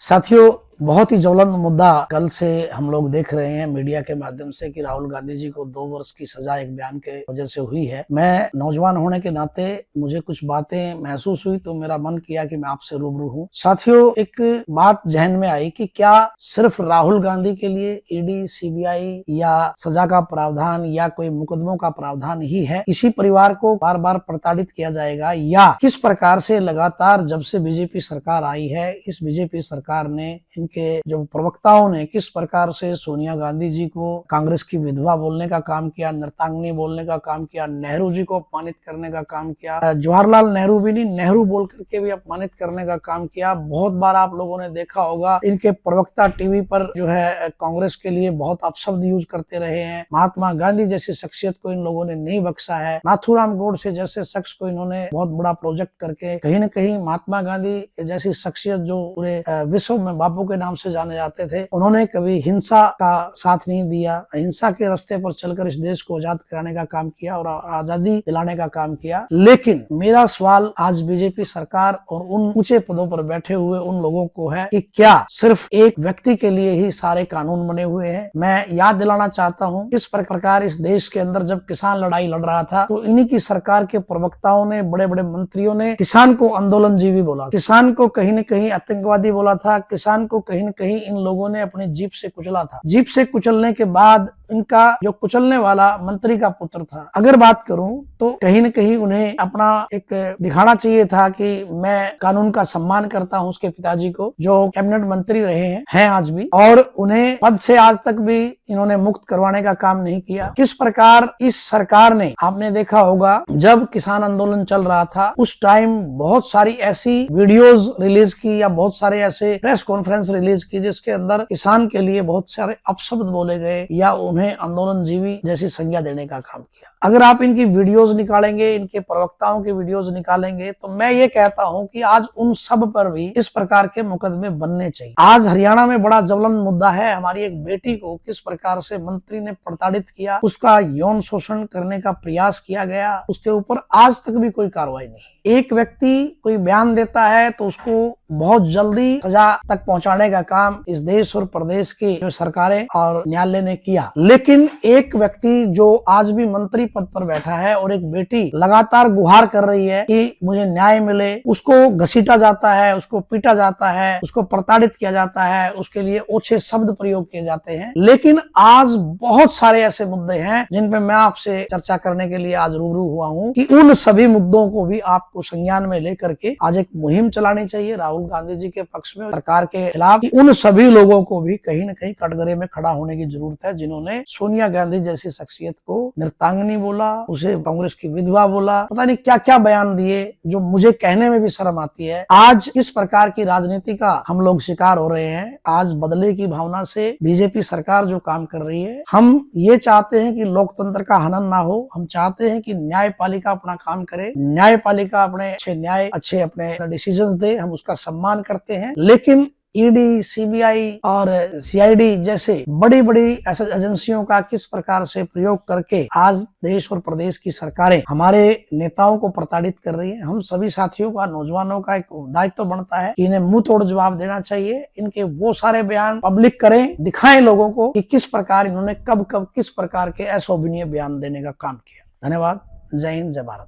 साथियों, बहुत ही ज्वलंत मुद्दा कल से हम लोग देख रहे हैं मीडिया के माध्यम से कि राहुल गांधी जी को 2 वर्ष की सजा एक बयान के वजह से हुई है। मैं नौजवान होने के नाते मुझे कुछ बातें महसूस हुई तो मेरा मन किया कि मैं आपसे रूबरू हूं। साथियों, एक बात जहन में आई कि क्या सिर्फ राहुल गांधी के लिए ईडी, सीबीआई या सजा का प्रावधान या कोई मुकदमों का प्रावधान ही है? इसी परिवार को बार बार प्रताड़ित किया जाएगा या किस प्रकार से लगातार जब से बीजेपी सरकार आई है, इस बीजेपी सरकार ने के जो प्रवक्ताओं ने किस प्रकार से सोनिया गांधी जी को कांग्रेस की विधवा बोलने का काम किया, नृतांगनी बोलने का काम किया, नेहरू जी को अपमानित करने का काम किया, जवाहरलाल नेहरू भी नहीं नेहरू बोल करके भी अपमानित करने का काम किया। बहुत बार आप लोगों ने देखा होगा इनके प्रवक्ता टीवी पर जो है कांग्रेस के लिए बहुत अपशब्द यूज करते रहे हैं। महात्मा गांधी जैसी शख्सियत को इन लोगों ने नहीं बख्शा है। नाथूराम गोडसे जैसे शख्स को इन्होंने बहुत बड़ा प्रोजेक्ट करके कहीं न कहीं महात्मा गांधी जैसी शख्सियत जो पूरे विश्व में बापू के नाम से जाने जाते थे, उन्होंने कभी हिंसा का साथ नहीं दिया। अहिंसा के रास्ते पर चलकर इस देश को आजाद कराने का काम किया और आजादी दिलाने का काम किया। लेकिन मेरा सवाल आज बीजेपी सरकार और उन ऊंचे पदों पर बैठे हुए उन लोगों को है कि क्या सिर्फ एक व्यक्ति के लिए ही सारे कानून बने हुए हैं? मैं याद दिलाना चाहता हूं किस प्रकार इस देश के अंदर जब किसान लड़ाई लड़ रहा था तो इन्हीं की सरकार के प्रवक्ताओं ने, बड़े बड़े मंत्रियों ने किसान को आंदोलनजीवी बोला, किसान को कहीं न कहीं आतंकवादी बोला था, किसान को कहीं न कहीं इन लोगों ने अपनी जीप से कुचला था। जीप से कुचलने के बाद इनका जो कुचलने वाला मंत्री का पुत्र था, अगर बात करूं तो कहीं न कहीं उन्हें अपना एक दिखाना चाहिए था कि मैं कानून का सम्मान करता हूं उसके पिताजी को, जो कैबिनेट मंत्री रहे हैं आज भी, और उन्हें पद से आज तक भी इन्होंने मुक्त करवाने का काम नहीं किया। किस प्रकार इस सरकार ने, आपने देखा होगा जब किसान आंदोलन चल रहा था उस टाइम बहुत सारी ऐसी वीडियोज रिलीज की या बहुत सारे ऐसे प्रेस कॉन्फ्रेंस रिलीज की जिसके अंदर किसान के लिए बहुत सारे अपशब्द बोले गए या उन्हें आंदोलनजीवी जैसी संज्ञा देने का काम किया। अगर आप इनकी वीडियोस निकालेंगे, इनके प्रवक्ताओं की वीडियोस निकालेंगे तो मैं ये कहता हूं कि आज उन सब पर भी इस प्रकार के मुकदमे बनने चाहिए। आज हरियाणा में बड़ा ज्वलंत मुद्दा है, हमारी एक बेटी को किस प्रकार से मंत्री ने प्रताड़ित किया, उसका यौन शोषण करने का प्रयास किया गया, उसके ऊपर आज तक भी कोई कार्रवाई नहीं। एक व्यक्ति कोई बयान देता है तो उसको बहुत जल्दी सजा तक पहुंचाने का काम इस देश और प्रदेश की जो सरकारें और न्यायालय ने किया, लेकिन एक व्यक्ति जो आज भी मंत्री पद पर बैठा है और एक बेटी लगातार गुहार कर रही है कि मुझे न्याय मिले, उसको घसीटा जाता है, उसको पीटा जाता है, उसको प्रताड़ित किया जाता है, उसके लिए ओछे शब्द प्रयोग किए जाते हैं। लेकिन आज बहुत सारे ऐसे मुद्दे हैं जिन पे मैं आपसे चर्चा करने के लिए आज रूबरू हुआ हूं कि उन सभी मुद्दों को भी आपको संज्ञान में लेकर के आज एक मुहिम चलानी चाहिए राहुल गांधी जी के पक्ष में, सरकार के खिलाफ। उन सभी लोगों को भी कहीं न कहीं कटघरे में खड़ा होने की जरूरत है जिन्होंने सोनिया गांधी जैसी शख्सियत को नृतांगनी बोला, उसे कांग्रेस की विधवा बोला, पता नहीं क्या क्या बयान दिए जो मुझे कहने में भी शर्म आती है। आज किस प्रकार की राजनीति का हम लोग शिकार हो रहे हैं। आज बदले की भावना से बीजेपी सरकार जो काम कर रही है, हम ये चाहते हैं कि लोकतंत्र का हनन ना हो, हम चाहते हैं कि न्यायपालिका अपना काम करे, न्यायपालिका अपने अच्छे अपने डिसीजंस दे, हम उसका सम्मान करते हैं। लेकिन ईडी, सीबीआई और सीआईडी जैसे बड़ी बड़ी एजेंसियों का किस प्रकार से प्रयोग करके आज देश और प्रदेश की सरकारें हमारे नेताओं को प्रताड़ित कर रही है। हम सभी साथियों का, नौजवानों का एक दायित्व बनता है कि इन्हें मुंह तोड़ जवाब देना चाहिए। इनके वो सारे बयान पब्लिक करें, दिखाएं लोगों को कि किस प्रकार इन्होंने कब कब किस प्रकार के अशोभनीय बयान देने का काम किया। धन्यवाद। जय हिंद, जय भारत।